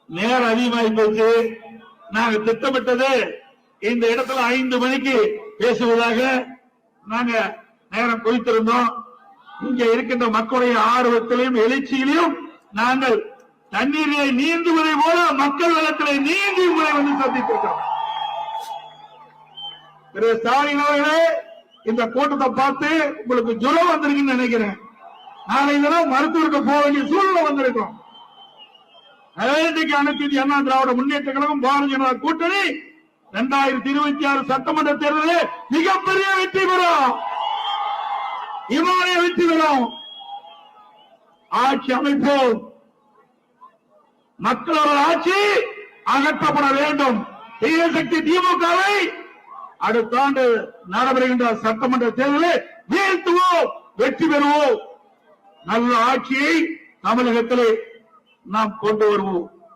நேரம் அதிகமாகி போச்சு. நாங்க திட்டமிட்டது இந்த இடத்துல 5 மணிக்கு பேசுவதாக நாங்க நேரம் குறித்திருந்தோம். இங்க இருக்கின்ற மக்களுடைய ஆர்வத்திலையும் எழுச்சியிலையும் நாங்கள் தண்ணீரை நீந்துவதை போல மக்கள் வெள்ளத்திலே நீந்தி உங்களை வந்து சந்தித்திருக்கிறோம். திரு ஸ்டாலின் அவர்களே, இந்த கூட்டத்தை பார்த்து உங்களுக்கு ஜுரம் வந்திருக்குன்னு நினைக்கிறேன். நாளை தினம் மருத்துவருக்கு போக வேண்டிய சூழ்நிலை வந்திருக்கோம். அனைத்து இந்திய அண்ணா திராவிட முன்னேற்ற கழகம் பாரதிய ஜனதா கூட்டணி 2026 சட்டமன்ற தேர்தலில் மிகப்பெரிய வெற்றி பெறும். இமாலய வெற்றி பெறும். ஆட்சி அமைப்போம். மக்களோட ஆட்சி அகற்றப்பட வேண்டும். தீயசக்தி திமுகவை அடுத்த ஆண்டு நடைபெறுகின்ற சட்டமன்ற தேர்தலில் வீழ்த்துவோம், வெற்றி பெறுவோம். நல்ல ஆட்சியை தமிழகத்திலே நாம் கொண்டு வருவோம்.